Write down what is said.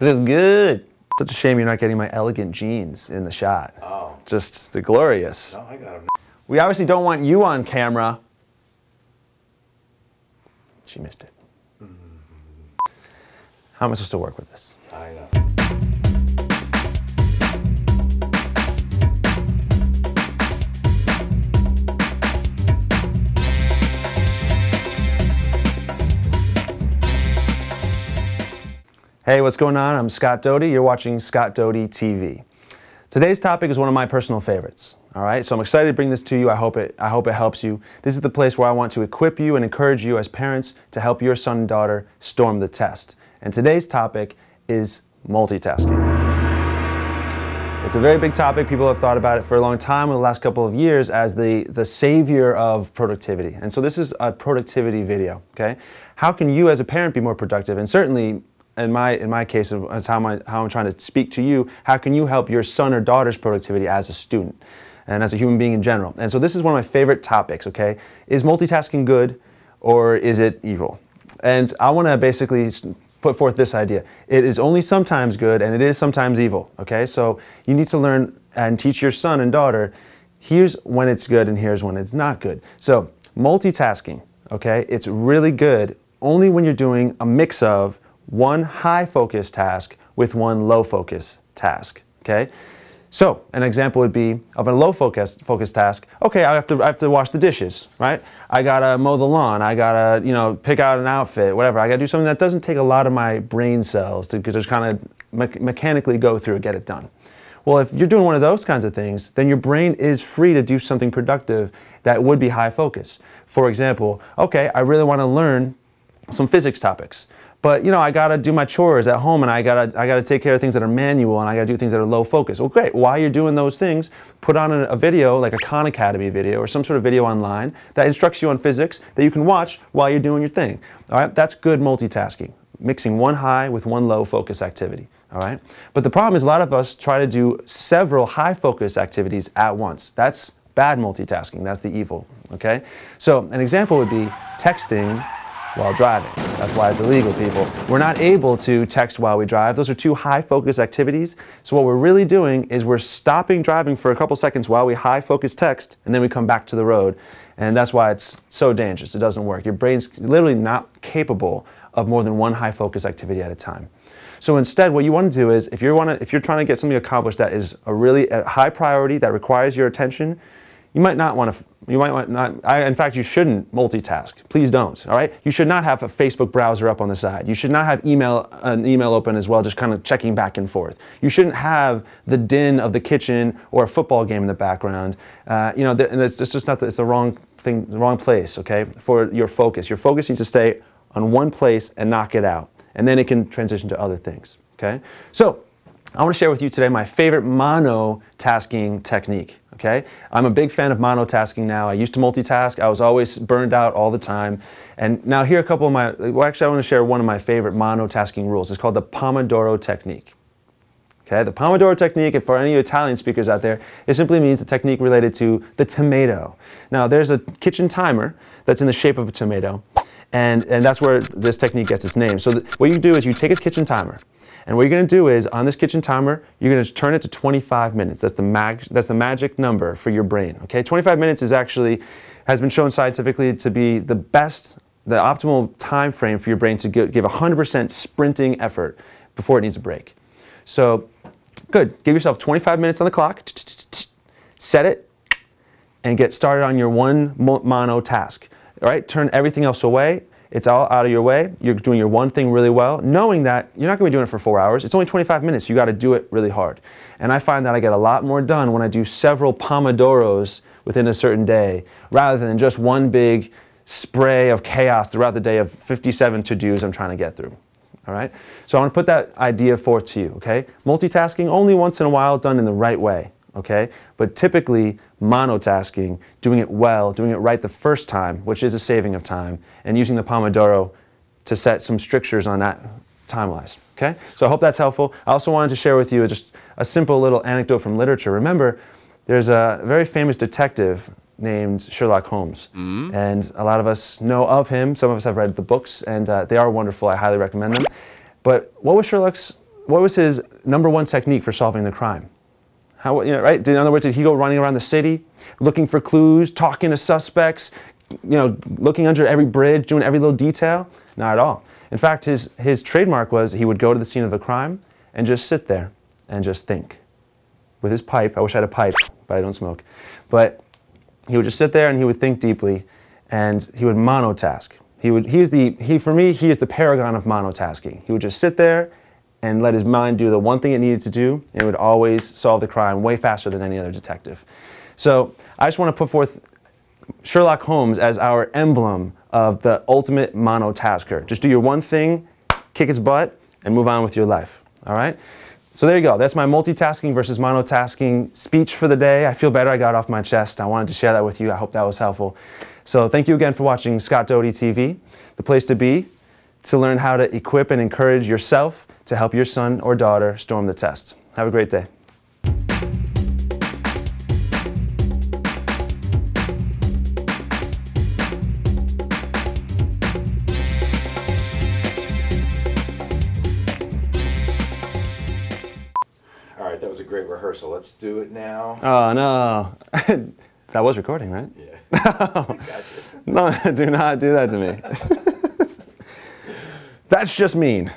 It is good. Such a shame you're not getting my elegant jeans in the shot. Oh. Just the glorious. No, I got them. We obviously don't want you on camera. She missed it. How am I supposed to work with this? I know. Hey, what's going on? I'm Scott Doty. You're watching Scott Doty TV. Today's topic is one of my personal favorites. All right, so I'm excited to bring this to you. I hope it helps you. This is the place where I want to equip you and encourage you as parents to help your son and daughter storm the test. And today's topic is multitasking. It's a very big topic. People have thought about it for a long time in the last couple of years as the savior of productivity. And so this is a productivity video, okay? How can you as a parent be more productive? And certainly in my case, as how I'm trying to speak to you, how can you help your son or daughter's productivity as a student and as a human being in general? And so this is one of my favorite topics, okay? Is multitasking good or is it evil? And I want to basically put forth this idea. It is only sometimes good and it is sometimes evil, okay? So you need to learn and teach your son and daughter, here's when it's good and here's when it's not good. So multitasking, okay? It's really good only when you're doing a mix of one high focus task with one low focus task, okay? So an example would be of a low focus task. Okay, I have to wash the dishes, right? I gotta mow the lawn. I gotta, pick out an outfit, whatever. I gotta do something that doesn't take a lot of my brain cells to just kind of mechanically go through and get it done. Well, if you're doing one of those kinds of things, then your brain is free to do something productive that would be high focus. For example, okay, I really want to learn some physics topics. But I gotta do my chores at home, and I gotta take care of things that are manual, and I gotta do things that are low focus. Well, great. While you're doing those things, put on a video like a Khan Academy video or some sort of video online that instructs you on physics that you can watch while you're doing your thing. All right, that's good multitasking, mixing one high with one low focus activity. All right, but the problem is a lot of us try to do several high focus activities at once. That's bad multitasking. That's the evil. Okay, so an example would be texting while driving. That's why it's illegal, people. We're not able to text while we drive. Those are two high focus activities. So what we're really doing is we're stopping driving for a couple seconds while we high focus text, and then we come back to the road. And that's why it's so dangerous. It doesn't work. Your brain's literally not capable of more than one high focus activity at a time. So instead, what you want to do is, if you're trying to get something accomplished that is a really high priority that requires your attention, you might not want to, in fact, you shouldn't multitask. Please don't, all right? You should not have a Facebook browser up on the side. You should not have an email open as well, just kind of checking back and forth. You shouldn't have the din of the kitchen or a football game in the background. And it's just not, it's the wrong thing, the wrong place, okay, for your focus. Your focus needs to stay on one place and knock it out, and then it can transition to other things, okay? So I want to share with you today my favorite monotasking technique. Okay? I'm a big fan of monotasking now. I used to multitask. I was always burned out all the time. And now here are a couple of I want to share one of my favorite monotasking rules. It's called the Pomodoro technique. Okay? The Pomodoro technique, and for any Italian speakers out there, it simply means the technique related to the tomato. Now, there's a kitchen timer that's in the shape of a tomato, and that's where this technique gets its name. So what you do is you take a kitchen timer, and what you're going to do is, on this kitchen timer, you're going to turn it to 25 minutes. That's the magic number for your brain. Okay, 25 minutes has been shown scientifically to be the optimal time frame for your brain to give 100% sprinting effort before it needs a break. So, good. Give yourself 25 minutes on the clock. Set it, and get started on your one mono task. All right, turn everything else away. It's all out of your way. You're doing your one thing really well, knowing that you're not going to be doing it for 4 hours. It's only 25 minutes. You got to do it really hard. And I find that I get a lot more done when I do several Pomodoros within a certain day, rather than just one big spray of chaos throughout the day of 57 to-dos I'm trying to get through. All right? So I want to put that idea forth to you, okay? Multitasking only once in a while, done in the right way. Okay, but typically monotasking, doing it well, doing it right the first time, which is a saving of time, and using the Pomodoro to set some strictures on that time-wise. Okay, so I hope that's helpful. I also wanted to share with you just a simple little anecdote from literature. Remember, there's a very famous detective named Sherlock Holmes, and a lot of us know of him. Some of us have read the books, and they are wonderful. I highly recommend them. But what was Sherlock's what was his #1 technique for solving the crime? How, right? In other words, did he go running around the city, looking for clues, talking to suspects, looking under every bridge, doing every little detail? Not at all. In fact, his trademark was he would go to the scene of the crime and just sit there and just think. With his pipe, I wish I had a pipe, but I don't smoke. But he would just sit there and he would think deeply, and he would monotask. For me, he is the paragon of monotasking. He would just sit there and let his mind do the one thing it needed to do, and it would always solve the crime way faster than any other detective. So I just want to put forth Sherlock Holmes as our emblem of the ultimate monotasker. Just do your one thing, kick its butt, and move on with your life. All right? So there you go. That's my multitasking versus monotasking speech for the day. I feel better. I got it off my chest. I wanted to share that with you. I hope that was helpful. So thank you again for watching Scott Doty TV, the place to be to learn how to equip and encourage yourself to help your son or daughter storm the test. Have a great day. All right, that was a great rehearsal. Let's do it now. Oh, no. That was recording, right? Yeah. No, do not do that to me. That's just mean.